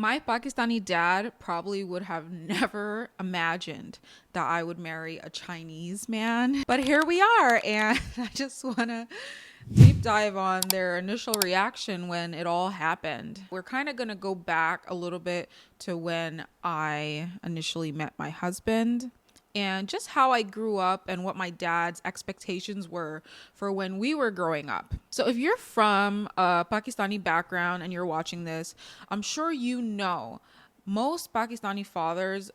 My Pakistani dad probably would have never imagined that I would marry a Chinese man. But here we are, and I just want to deep dive on their initial reaction when it all happened. We're kind of going to go back a little bit to when I initially met my husband and just how I grew up and what my dad's expectations were for when we were growing up. So if you're from a Pakistani background and you're watching this, I'm sure you know most Pakistani fathers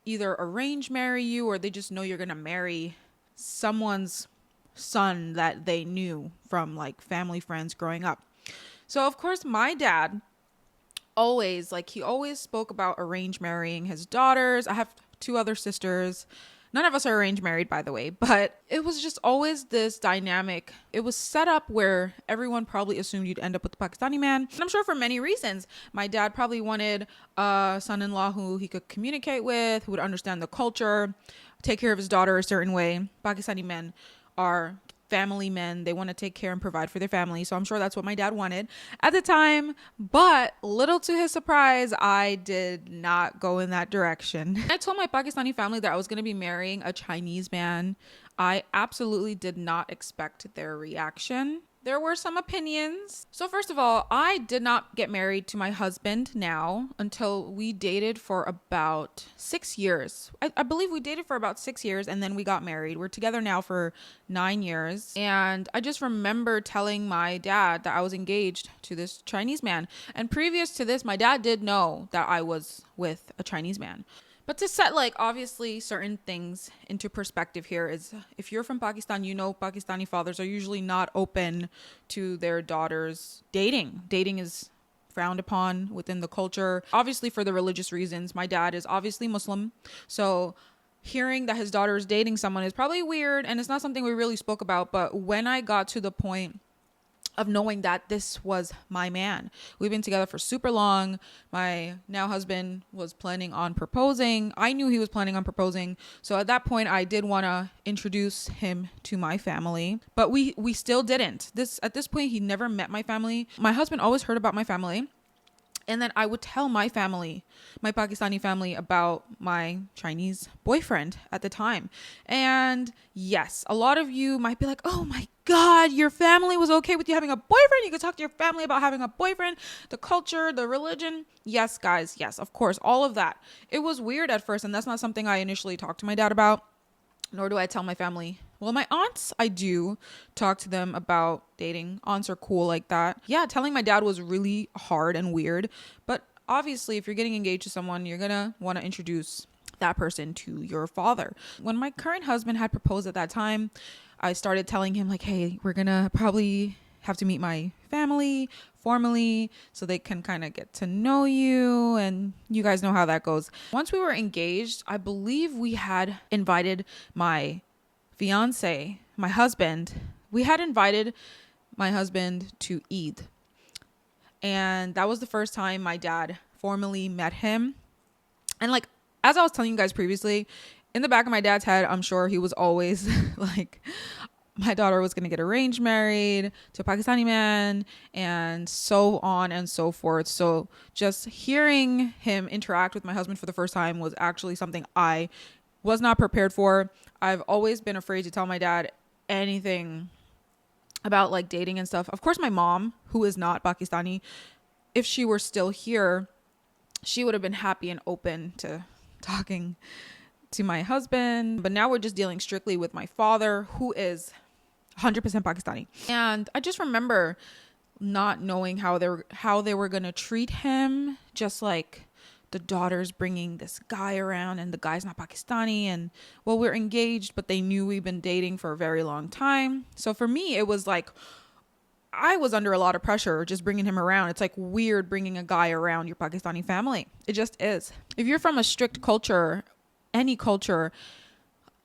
either arrange marry you or they just know you're going to marry someone's son that they knew from like family friends growing up. So of course my dad he always spoke about arranged marrying his daughters. I have two other sisters. None of us are arranged married, by the way, but it was just always this dynamic. It was set up where everyone probably assumed you'd end up with a Pakistani man. And I'm sure for many reasons. My dad probably wanted a son-in-law who he could communicate with, who would understand the culture, take care of his daughter a certain way. Pakistani men are family men. They want to take care and provide for their family. So I'm sure that's what my dad wanted at the time. But little to his surprise, I did not go in that direction. I told my Pakistani family that I was going to be marrying a Chinese man. I absolutely did not expect their reaction. There were some opinions. So first of all, I did not get married to my husband now until we dated for about 6 years. I believe we dated for about 6 years and then we got married. We're together now for 9 years. And I just remember telling my dad that I was engaged to this Chinese man. And previous to this, my dad did know that I was with a Chinese man. But to set obviously certain things into perspective here is if you're from Pakistan, you know Pakistani fathers are usually not open to their daughters dating. Dating is frowned upon within the culture. Obviously for the religious reasons. My dad is obviously Muslim. So hearing that his daughter is dating someone is probably weird and it's not something we really spoke about. But when I got to the point of knowing that this was my man. We've been together for super long. My now husband was planning on proposing. I knew he was planning on proposing. So at that point, I did want to introduce him to my family, but we still didn't. At this point, he never met my family. My husband always heard about my family. And then I would tell my family, my Pakistani family, about my Chinese boyfriend at the time. And yes, a lot of you might be like, oh my God, your family was okay with you having a boyfriend? You could talk to your family about having a boyfriend, the culture, the religion. Yes, guys. Yes, of course. All of that. It was weird at first. And that's not something I initially talked to my dad about. Nor do I tell my family. Well, my aunts, I do talk to them about dating. Aunts are cool like that. Yeah, telling my dad was really hard and weird. But obviously, if you're getting engaged to someone, you're going to want to introduce that person to your father. When my current husband had proposed at that time, I started telling him hey, we're going to probably have to meet my family formally so they can kind of get to know you, and you guys know how that goes. Once we were engaged, I believe we had invited my fiance, my husband. We had invited my husband to Eid, and that was the first time my dad formally met him. And as I was telling you guys previously, in the back of my dad's head, I'm sure he was always my daughter was going to get arranged married to a Pakistani man and so on and so forth. So just hearing him interact with my husband for the first time was actually something I was not prepared for. I've always been afraid to tell my dad anything about dating and stuff. Of course, my mom, who is not Pakistani, if she were still here, she would have been happy and open to talking to my husband. But now we're just dealing strictly with my father, who is 100% Pakistani. And I just remember not knowing how they were going to treat him. Just the daughter's bringing this guy around and the guy's not Pakistani. And well, we're engaged, but they knew we've been dating for a very long time. So for me, it was I was under a lot of pressure just bringing him around. It's weird bringing a guy around your Pakistani family. It just is. If you're from a strict culture, any culture,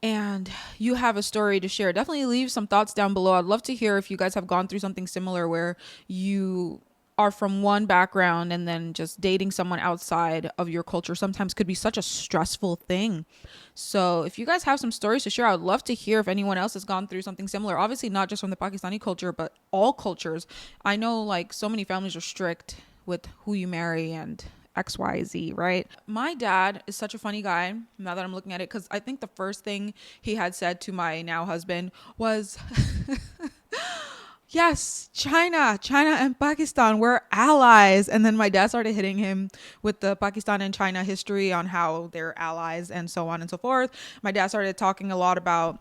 and you have a story to share, definitely leave some thoughts down below. I'd love to hear if you guys have gone through something similar where you are from one background and then just dating someone outside of your culture sometimes could be such a stressful thing. So if you guys have some stories to share, I would love to hear if anyone else has gone through something similar. Obviously not just from the Pakistani culture, but all cultures. I know so many families are strict with who you marry, and XYZ, right? My dad is such a funny guy now that I'm looking at it, because I think the first thing he had said to my now husband was, yes, China and Pakistan, we're allies. And then my dad started hitting him with the Pakistan and China history on how they're allies and so on and so forth. My dad started talking a lot about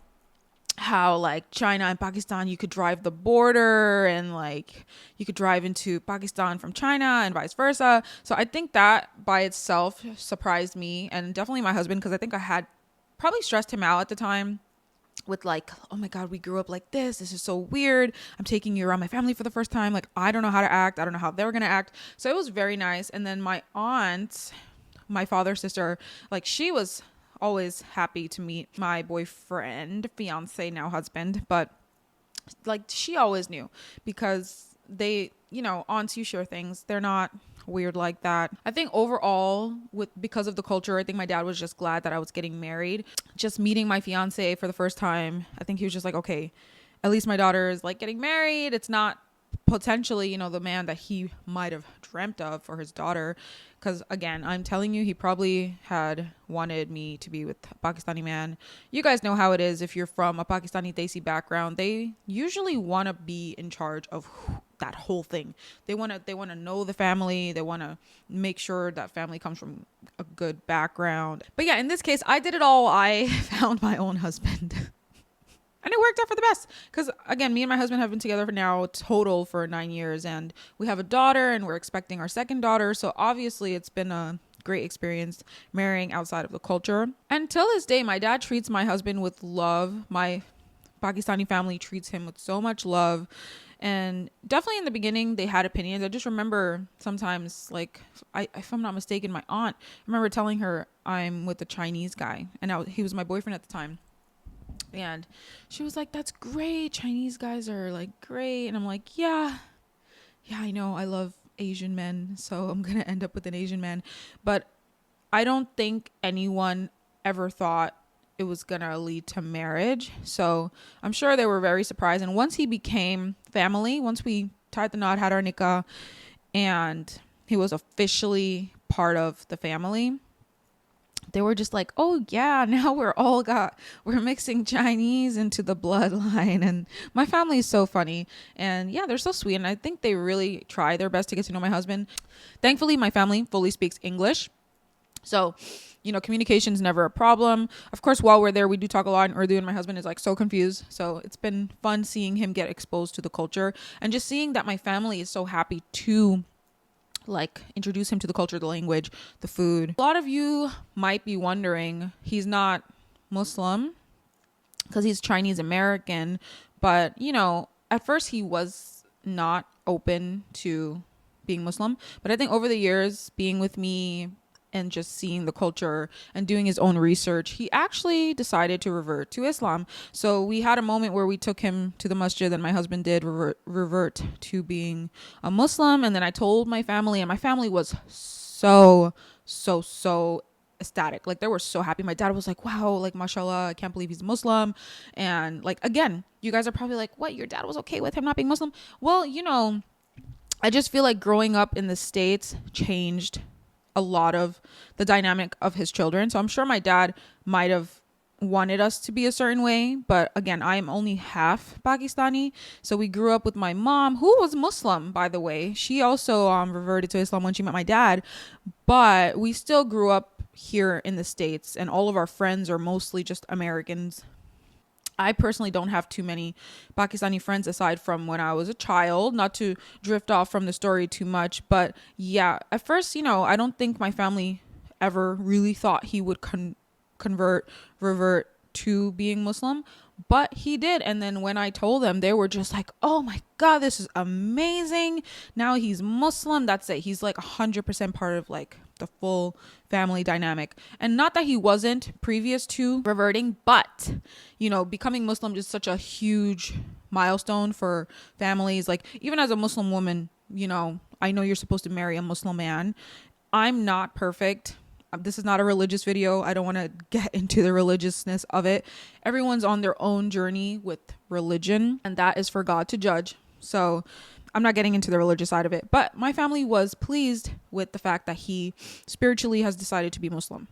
how like China and Pakistan, you could drive the border and like you could drive into Pakistan from China and vice versa. So I think that by itself surprised me, and definitely my husband, because I think I had probably stressed him out at the time with like, oh my God, we grew up like this is so weird, I'm taking you around my family for the first time, like I don't know how to act, I don't know how they were gonna act. So it was very nice. And then my aunt, my father's sister, like she was always happy to meet my boyfriend, fiance, now husband, but like she always knew, because they, you know, aunts, you share things, they're not weird like that. I think overall, because of the culture, I think my dad was just glad that I was getting married. Just meeting my fiance for the first time, I think he was just like, okay, at least my daughter is like getting married. It's not potentially, you know, the man that he might have dreamt of for his daughter. Because again, I'm telling you, he probably had wanted me to be with a Pakistani man. You guys know how it is. If you're from a Pakistani Desi background, they usually want to be in charge of that whole thing. They want to know the family. They want to make sure that family comes from a good background. But yeah, in this case, I did it all. I found my own husband. And it worked out for the best, because again, me and my husband have been together for now total for 9 years, and we have a daughter, and we're expecting our second daughter. So obviously it's been a great experience marrying outside of the culture. Until this day, my dad treats my husband with love. My Pakistani family treats him with so much love. And definitely in the beginning, they had opinions. I just remember sometimes, like, if I'm not mistaken, my aunt, I remember telling her I'm with a Chinese guy, and he was my boyfriend at the time. And she was like, that's great. Chinese guys are like great. And I'm like, yeah, I know. I love Asian men. So I'm going to end up with an Asian man. But I don't think anyone ever thought it was going to lead to marriage. So I'm sure they were very surprised. And once he became family, once we tied the knot, had our nikah, and he was officially part of the family, they were just like, oh yeah, now we're mixing Chinese into the bloodline. And my family is so funny, and yeah, they're so sweet. And I think they really try their best to get to know my husband. Thankfully, my family fully speaks English. So, you know, communication is never a problem. Of course, while we're there, we do talk a lot in Urdu, and my husband is like so confused. So it's been fun seeing him get exposed to the culture, and just seeing that my family is so happy to like introduce him to the culture, the language, the food. A lot of you might be wondering, he's not Muslim because he's Chinese American, but you know, at first he was not open to being Muslim, but I think over the years being with me and just seeing the culture and doing his own research, he actually decided to revert to Islam. So we had a moment where we took him to the masjid, and my husband did revert to being a Muslim. And then I told my family, and my family was so ecstatic. Like, they were so happy. My dad was like, wow, like, mashallah, I can't believe he's Muslim. And like, again, you guys are probably like, what, your dad was okay with him not being Muslim? Well, you know, I just feel like growing up in the States changed a lot of the dynamic of his children. So I'm sure my dad might have wanted us to be a certain way, but again, I am only half Pakistani. So we grew up with my mom, who was Muslim, by the way. She also reverted to Islam when she met my dad, but we still grew up here in the States, and all of our friends are mostly just Americans. I personally don't have too many Pakistani friends aside from when I was a child, not to drift off from the story too much. But yeah, at first, you know, I don't think my family ever really thought he would revert to being Muslim, but he did. And then when I told them, they were just like, oh my God, this is amazing. Now he's Muslim. That's it. He's like 100% part of like the full family dynamic. And not that he wasn't previous to reverting, but you know, becoming Muslim is such a huge milestone for families. Like, even as a Muslim woman, you know, I know you're supposed to marry a Muslim man. I'm not perfect. This is not a religious video. I don't want to get into the religiousness of it. Everyone's on their own journey with religion, and that is for God to judge. So I'm not getting into the religious side of it, but my family was pleased with the fact that he spiritually has decided to be Muslim.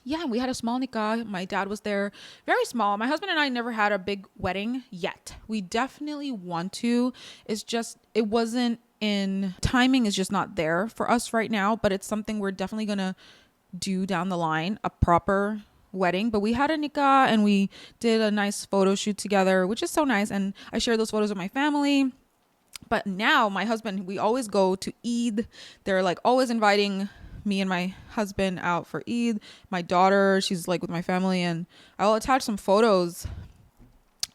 Yeah, we had a small nikah. My dad was there, very small. My husband and I never had a big wedding yet. We definitely want to. It's just, it wasn't in timing, is just not there for us right now, but it's something we're definitely gonna do down the line, a proper wedding. But we had a nikah and we did a nice photo shoot together, which is so nice, and I shared those photos with my family. But now my husband, we always go to Eid. They're like always inviting me and my husband out for Eid. My daughter, she's like with my family, and I'll attach some photos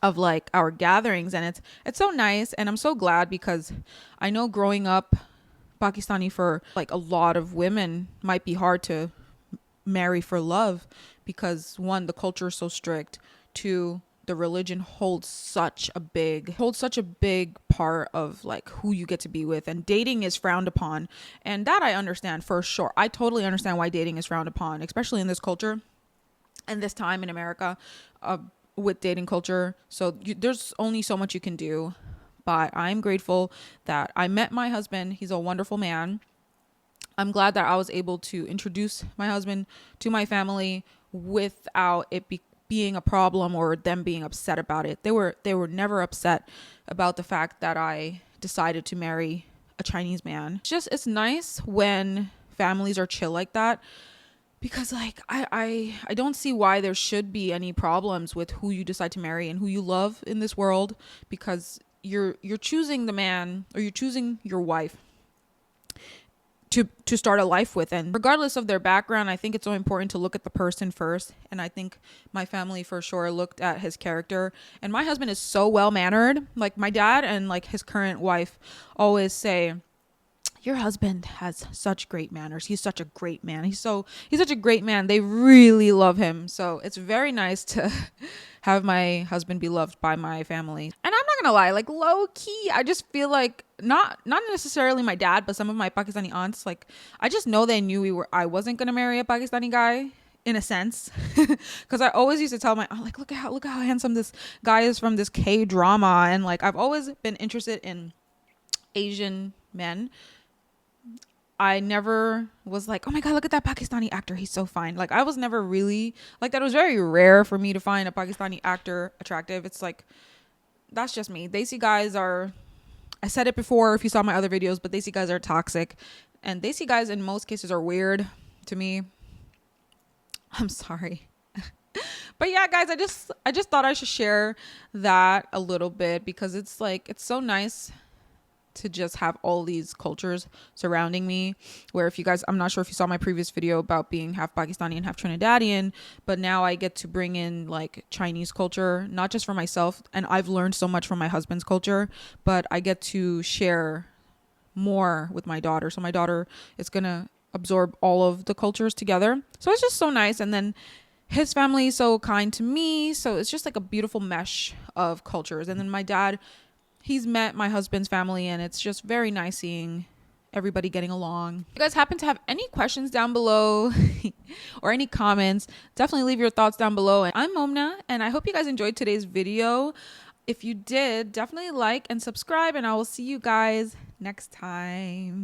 of like our gatherings, and it's so nice. And I'm so glad, because I know growing up Pakistani, for like a lot of women, might be hard to marry for love, because one, the culture is so strict, two, the religion holds such a big part of like who you get to be with, and dating is frowned upon. And that I understand for sure. I totally understand why dating is frowned upon, especially in this culture and this time in America, with dating culture. So there's only so much you can do. But I'm grateful that I met my husband. He's a wonderful man. I'm glad that I was able to introduce my husband to my family without it being a problem or them being upset about it. They were never upset about the fact that I decided to marry a Chinese man. It's nice when families are chill like that, because like I don't see why there should be any problems with who you decide to marry and who you love in this world, because you're choosing the man, or you're choosing your wife to start a life with. And regardless of their background, I think it's so important to look at the person first. And I think my family for sure looked at his character. And my husband is so well mannered. Like my dad and like his current wife always say, your husband has such great manners. He's such a great man. He's such a great man. They really love him. So it's very nice to have my husband be loved by my family. And I'm not gonna lie, like low key, I just feel like not necessarily my dad, but some of my Pakistani aunts, like I just know they knew I wasn't gonna marry a Pakistani guy, in a sense, because I always used to tell my aunt, like, look how handsome this guy is from this K-drama. And like I've always been interested in Asian men. I never was like, oh my God, look at that Pakistani actor. He's so fine. Like I was never really like that. It was very rare for me to find a Pakistani actor attractive. It's like, that's just me. Desi guys are, I said it before if you saw my other videos, but Desi guys are toxic, and Desi guys in most cases are weird to me. I'm sorry. But yeah, guys, I just thought I should share that a little bit, because it's like, it's so nice to just have all these cultures surrounding me, where if you guys, I'm not sure if you saw my previous video about being half Pakistani and half Trinidadian, but now I get to bring in like Chinese culture, not just for myself. And I've learned so much from my husband's culture, but I get to share more with my daughter. So my daughter is going to absorb all of the cultures together. So it's just so nice. And then his family is so kind to me. So it's just like a beautiful mesh of cultures. And then my dad, he's met my husband's family, and it's just very nice seeing everybody getting along. If you guys happen to have any questions down below or any comments, definitely leave your thoughts down below. And I'm Momna, and I hope you guys enjoyed today's video. If you did, definitely like and subscribe, and I will see you guys next time.